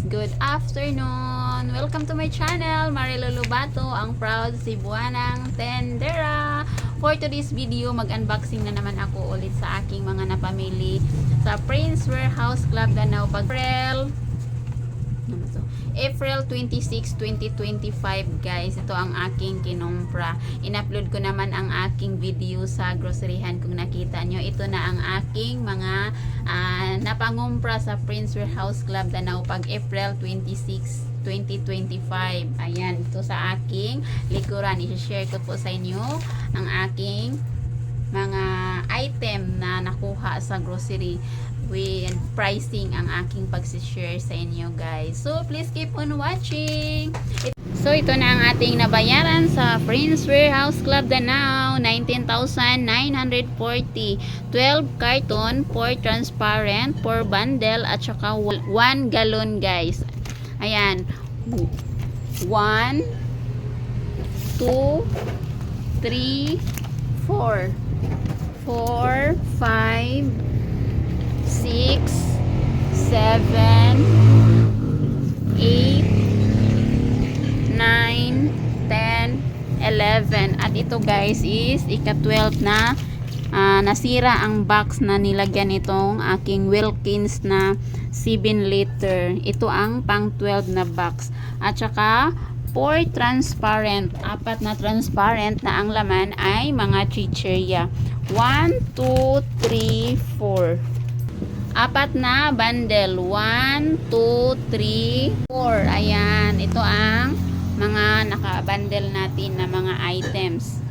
Good afternoon! Welcome to my channel, Marilo Lubato, ang proud Cebuanang tendera. For today's video, mag-unboxing na naman ako ulit sa aking mga napamili sa Prince Warehouse Club Danao April 26, 2025 guys. Ito ang aking kinumpra. In-upload ko naman ang aking video sa groceryhan kung nakita nyo. Ito na ang aking mga napangumpra sa Prince Warehouse Club Danao pag April 26, 2025. Ayan, ito sa aking likuran. I-share ko po sa inyo ang aking mga item na nakuha sa grocery with pricing ang aking pagsishare sa inyo guys. So please keep on watching. So ito na ang ating nabayaran sa Prince Warehouse Club Danao, 19,940. 12 carton, 4 transparent, 4 bundle at saka 1 gallon guys. Ayan. 1 2 3 4 4 5 6, 7, 8, 9, 10, 11. At ito guys is ika-12 na nasira ang box na nilagyan nitong aking Wilkins na 7 liter. Ito ang pang 12 na box. At saka 4 transparent. 4 na transparent na ang laman ay mga chichirya. 1, 2, 3, 4. 4 na bundle. 1, 2, 3, 4. Ayan. Ito ang mga naka-bundle natin na mga items.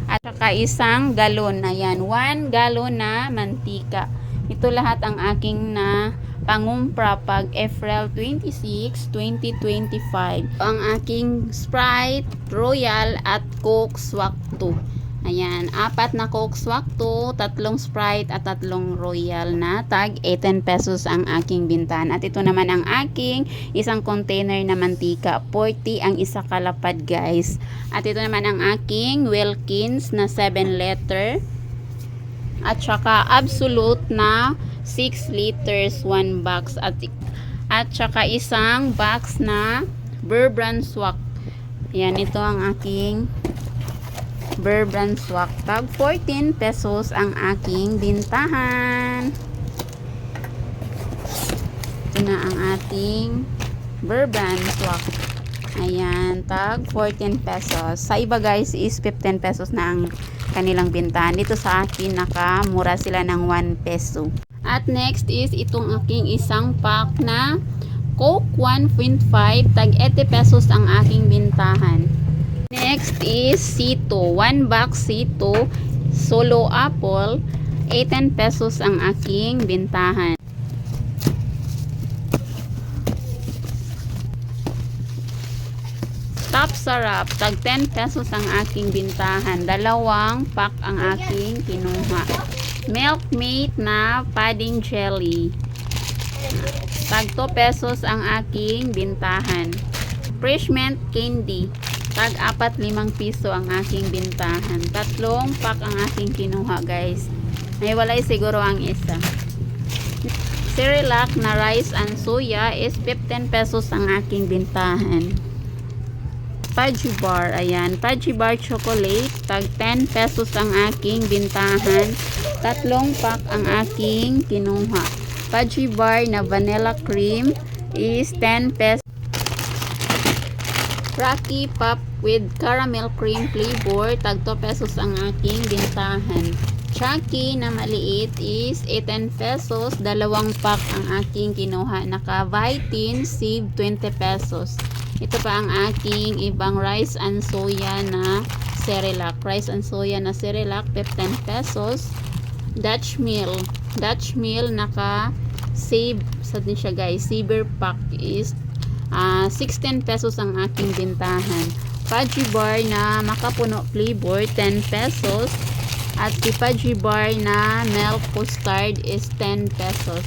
At saka isang galon. Ayan. 1 galon na mantika. Ito lahat ang aking na pangumpra pag April 26, 2025. Ang aking Sprite, Royal at Coke Swak 2. Ayan, 4 na Coke Swak 2, 3 Sprite at 3 Royal na tag 18 pesos ang aking bintahan. At ito naman ang aking isang container na mantika, 40 ang isa kalapad guys. At ito naman ang aking Wilkins na 7 liter. At saka Absolute na 6 liters 1 box. At saka isang box na Bear Brand Swak. Ayan, ito ang aking Bear Brand Swak. Tag 14 pesos ang aking bintahan. Ito na ang ating Bear Brand Swak. Ayan, tag 14 pesos. Sa iba guys is 15 pesos na ang kanilang bintahan. Dito sa akin nakamura sila ng 1 peso. At next is itong aking isang pack na Coke 1.5 tag 80 pesos ang aking bintahan. Next is Sito. 1 box Sito Solo Apple. 18 pesos ang aking bintahan. Top Sarap. Tag 10 pesos ang aking bintahan. 2 pack ang aking kinuha. Milkmate na pudding jelly. Tag 2 pesos ang aking bintahan. Fresh Mint candy. Tag 4-5 piso ang aking bintahan. 3 pack ang aking kinuha guys. Ay walay siguro ang isa. Cerelac na rice and soya is 15 pesos ang aking bintahan. Fudgy bar. Ayan. Fudgy bar chocolate. Tag 10 pesos ang aking bintahan. 3 pack ang aking kinuha. Fudgy bar na vanilla cream is 10 pesos. Rocky Pop with caramel cream flavor, tag 2 pesos ang aking bintahan. Chucky na maliit is 18 pesos, 2 pack ang aking kinuha. Naka-Vitin save 20 pesos. Ito pa ang aking ibang rice and soya na Cerelac. Rice and soya na Cerelac, 15 pesos. Dutch Mill naka-save sa din siya guys. Saver pack is 16 pesos ang aking bintahan. Fudgy bar na makapuno flavor 10 pesos at si Fudgy bar na milk custard is 10 pesos.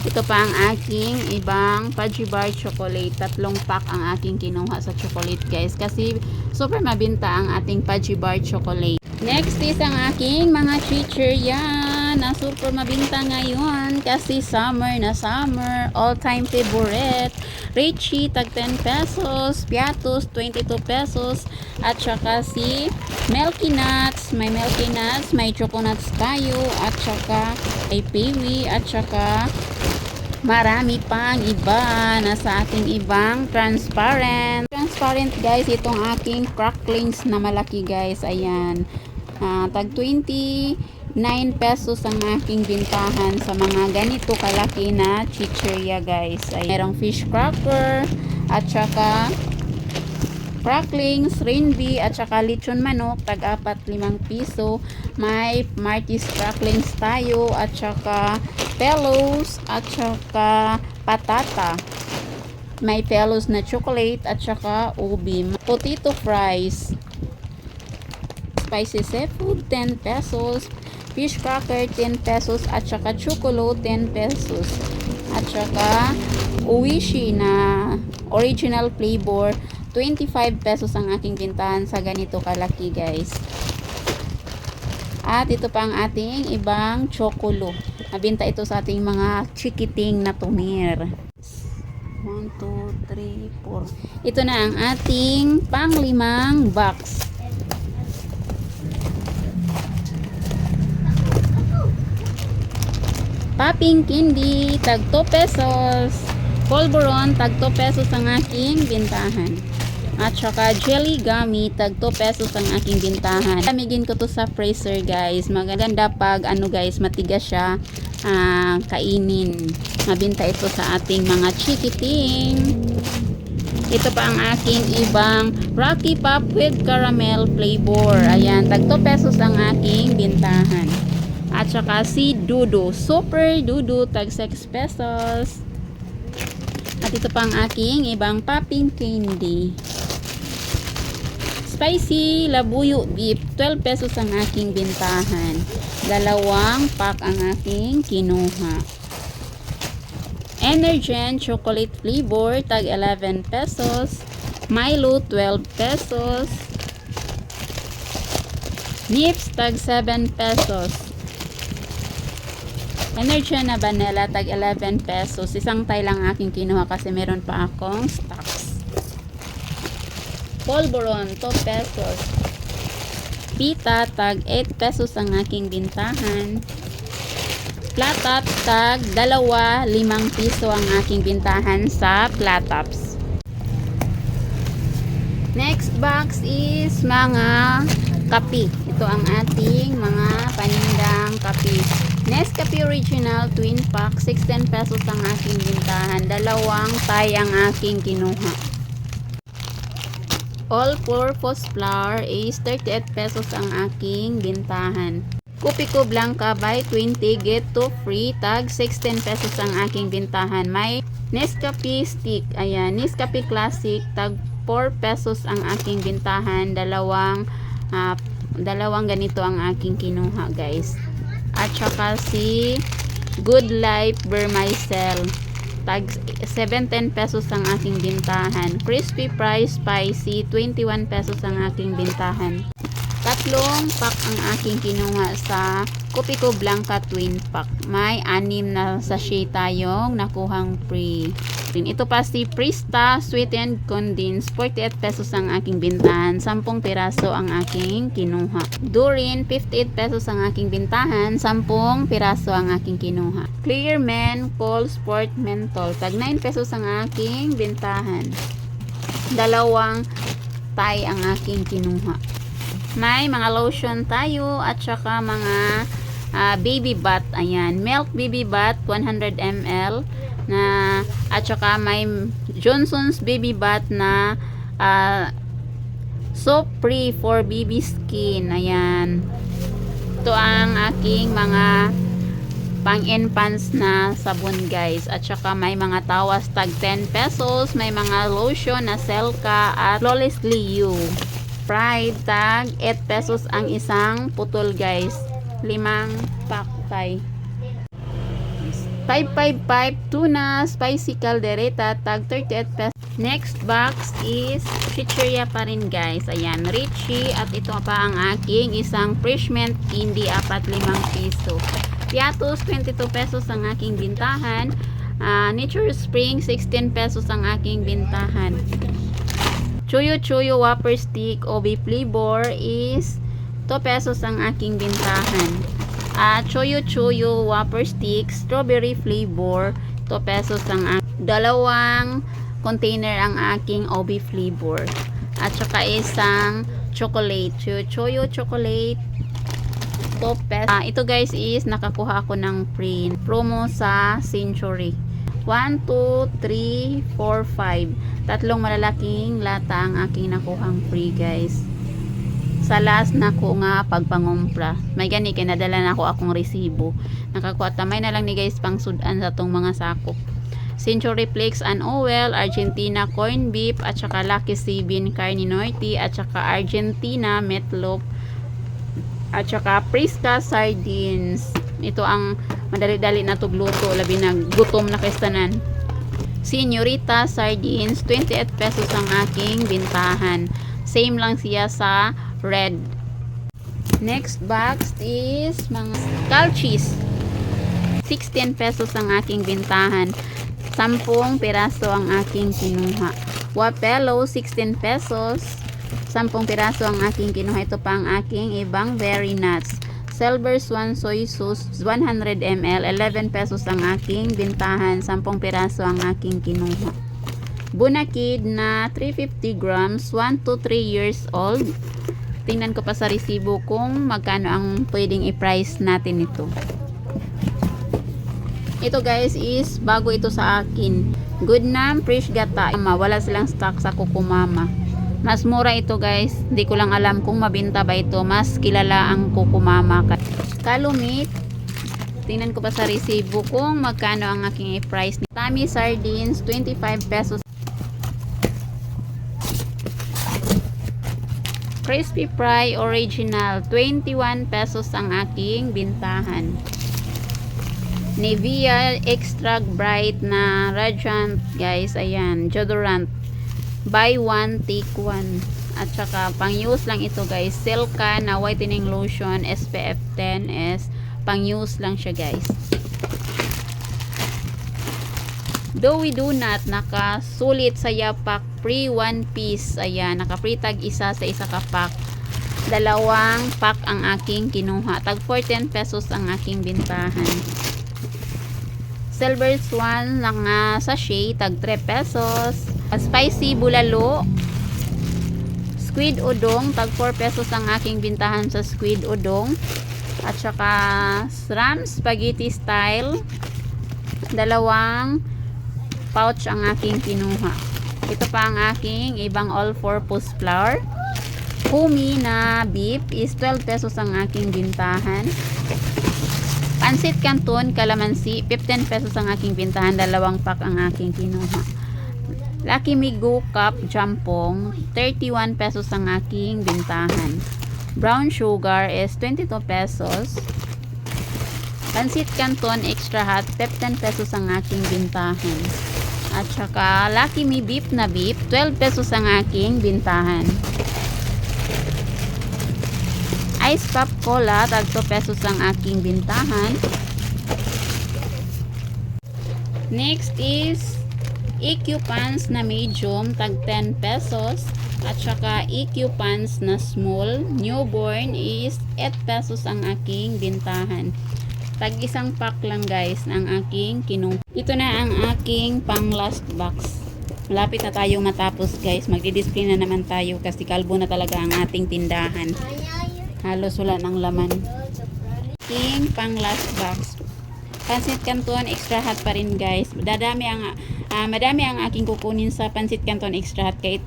Ito pa ang aking ibang Fudgy bar chocolate. 3 pack ang aking kinuha sa chocolate guys kasi super mabinta ang ating Fudgy bar chocolate. Next is ang aking mga chichirya. na super mabinta ngayon kasi summer na summer. All time favorite. Richie tag 10 pesos. Piatos 22 pesos. At saka si Milky Nuts. May Milky Nuts. May Choco Nuts tayo. At saka may Peewee. At saka marami pang iba na sa ating ibang transparent guys, itong aking cracklings na malaki guys, ayan, tag 29 pesos ang aking bintahan sa mga ganito kalaki na chichirya guys. Ayan, merong fish cracker at saka cracklings, rainbee at saka lechon manok tag 4-5 piso. May Martis cracklings tayo at saka Pelos at saka patata. May Pelos na chocolate at saka ubi. Potato fries. Spicy seafood 10 pesos. Fish cracker 10 pesos at saka chocolo 10 pesos. At saka uwishi na original flavor 25 pesos ang aking bintahan sa ganito kalaki guys. At ito pa ang ating ibang chocolo. Nabinta ito sa ating mga chikiting na tumir. 1, 2, 3, 4. Ito na ang ating pang-5 box. Popping candy, tag 2 pesos. Polvoron, tag 2 pesos ang aking bintahan. At saka jelly gummy, tag 2 pesos ang aking bintahan. Lamigin ko to sa freezer guys. Maganda pag ano guys, matigas siya kainin. Mabinta ito sa ating mga chikiting. Ito pa ang aking ibang Rocky Pop with caramel flavor. Ayan, tag 2 pesos ang aking bintahan. At saka si Dudu, Super Dudu, tag 6 pesos. At ito pa ang aking ibang popping candy. Spicy labuyo beef, 12 pesos ang aking bintahan. 2 pack ang aking kinuha. Energen chocolate flavor, tag 11 pesos. Milo, 12 pesos. Nips, tag 7 pesos. Energen na vanilla, tag 11 pesos. Isang tay lang aking kinuha kasi meron pa akong stocks. Polvoron, 2 pesos. Pita, tag 8 pesos ang aking bintahan. Platops, tag 2, 5 piso ang aking bintahan sa platops. Next box is mga kape. Ito ang ating mga panindang kape. Nescafe Original Twin Pack, 16 pesos ang aking bintahan. 2 tay ang aking kinuha. All-purpose flour is 38 pesos ang aking bintahan. Kupiko Blanca buy 20 get 2 free, tag 16 pesos ang aking bintahan. May Nescafe stick, ayan, Nescafe Classic, tag 4 pesos ang aking bintahan. Dalawang ganito ang aking kinuha guys. At saka si Good Life Vermicell, tag 17 pesos ang aking bintahan. Crispy Fries Spicy, 21 pesos ang aking bintahan. 3 pack ang aking kinuha sa Kupiko Blanca Twin Pack. May 6 na sachet tayong nakuhang free. Ito pa si Prista Sweetened Condensed, 48 pesos ang aking bintahan. 10 piraso ang aking kinuha. Durin, 58 pesos ang aking bintahan. 10 piraso ang aking kinuha. Clear Men Cold Sport Menthol, tag 9 pesos ang aking bintahan. 2 tay ang aking kinuha. May mga lotion tayo at saka mga baby bath. Ayan, milk baby bath 100 ml na, at saka may Johnson's baby bath na soap free for baby skin. Ayan, ito ang aking mga pang-enhance na sabon guys. At saka may mga tawas tag 10 pesos. May mga lotion na Selka at Flawlessly You Pride, tag 8 pesos ang isang putol guys. 5 pack tay. 555 tuna spicy caldereta, tag 38 pesos. Next box is chichirya pa rin guys. Ayan, Richie. At ito pa ang aking isang fresh mint candy, 4-5 piso. Piatos, 22 pesos ang aking bintahan. Nature Spring, 16 pesos ang aking bintahan. Chuyo Chuyo Whopper Stick OB flavor is 2 pesos ang aking bintahan. Chuyo Chuyo Whopper Stick Strawberry flavor, 2 pesos ang dalawang container ang aking OB flavor. At saka isang chocolate, Chuyo Chocolate, 2 pesos. Ito guys is nakakuha ako ng free promo sa Century. 1, 2, 3, 4, 5. Tatlong malalaking lata ang aking nakuhang free guys. Sa last na ko nga pagpangumpra. May gani kay nadala na ako akong resibo. Nakakuha tamay na lang ni guys pang sudan sa tong mga sakop. Century Flakes and Oil, Argentina Corn Beef, at saka Lucky Sabin Carne Norte, at saka Argentina Meatloaf, at saka Prisca Sardines. Ito ang madali-dali na tugluto, labi na gutom na kastanan. Señorita Sardines, 28 pesos ang aking bintahan. Same lang siya sa red. Next box is mga skull cheese. 16 pesos ang aking bintahan. 10 piraso ang aking kinuha. Wapelo, 16 pesos. 10 piraso ang aking kinuha. Ito pa ang aking ibang very nuts. Silver Swan soy sauce 100 ml, 11 pesos ang aking bintahan. 10 piraso ang aking kinuha. Bunakid na 350 grams, 1 to 3 years old. Tingnan ko pa sa resibo kung magkano ang pwedeng i-price natin ito. Ito guys is bago ito sa akin. Goodnam Fresh Gata. Wala silang stock sa Kukumama. Mas mura ito guys. Hindi ko lang alam kung mabinta ba ito. Mas kilala ang Kukumama. Kalumit. Tingnan ko pa sa resibo kung magkano ang aking i-price. Tami Sardines, 25 pesos. Crispy Fry Original, 21 pesos ang aking bintahan. Nivea Extra Bright na Radiant guys, ayan, deodorant. Buy one, take one. At saka pang use lang ito guys. Silka na whitening lotion SPF 10S. Pang use lang siya guys. Doughy Donut, nakasulit sa yapak, free 1 piece. Ayan, naka-free tag isa sa isa ka pack. Dalawang pack ang aking kinuha. Tag 14 pesos ang aking bintahan. Silver Swan lang sachet, tag 3 pesos. Spicy Bulalo, Squid Udong, tag 4 pesos ang aking bintahan sa Squid Udong. At saka Ram Spaghetti Style, dalawang pouch ang aking kinuha. Ito pa ang aking ibang all-purpose flour. Humi na beef is 12 pesos ang aking bintahan. Pansit Canton Calamansi, 15 pesos ang aking bintahan. Dalawang pack ang aking kinuha. Lucky Migo Cup Jampong, 31 pesos ang aking bintahan. Brown sugar is 22 pesos. Pansit Canton Extra Hot, 15 pesos ang aking bintahan. At saka Lucky Me Beef na beef, 12 pesos ang aking bintahan. Ice Pop Cola, tag 2 pesos ang aking bintahan. Next is EQ pants na medium, tag 10 pesos. At saka EQ pants na small, newborn is 8 pesos ang aking bintahan. Tag isang pack lang guys ang aking kinuha. Ito na ang aking pang last box. Malapit na tayo matapos guys. Magdi-display na naman tayo kasi kalbo na talaga ang ating tindahan. Halos wala ng laman. Aking pang last box. Pansit Canton Extra Hot pa rin guys. Madami ang aking kukunin sa Pansit Canton Extra Hot kahit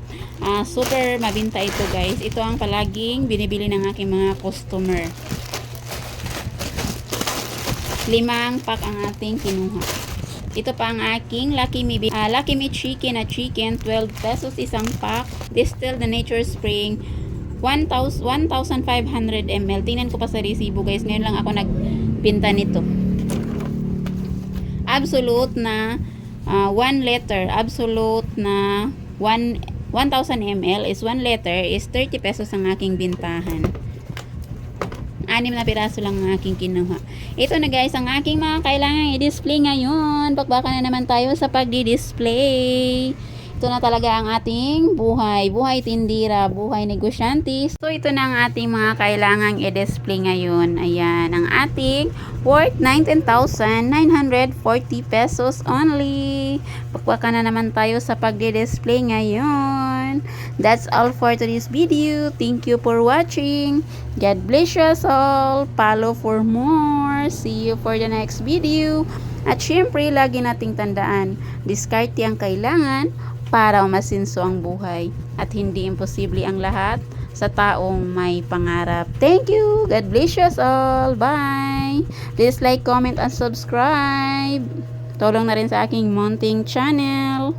super mabinta ito guys. Ito ang palaging binibili ng aking mga customer. 5 pack ang ating kinuha. Ito pa ang aking Lucky Me Chicken na chicken, 12 pesos isang pack. Distilled the Nature Spring, 1,500 ml. Tingnan ko pa sa resibo guys. Ngayon lang ako nagbinta nito. Absolute na 1 liter. Absolute na 1,000 ml is 1 liter is 30 pesos ang aking bintahan. 6 na piraso lang ang aking kinuha. Ito na guys, ang aking mga kailangan i-display ngayon. Bakbakan na naman tayo sa pagdi-display. Ito na talaga ang ating buhay. Buhay tindira, buhay negosyante. So, ito na ang ating mga kailangang i-display ngayon. Ayan, ang ating worth 19,940 pesos only. Bakbakan na naman tayo sa pagdi-display ngayon. That's all for today's video. Thank you for watching. God bless us all. Follow for more. See you for the next video. At syempre, lagi nating tandaan, diskarte ang kailangan para umasinso ang buhay. At hindi imposible ang lahat sa taong may pangarap. Thank you. God bless us all. Bye. Please like, comment, and subscribe. Tulong na rin sa aking munting channel.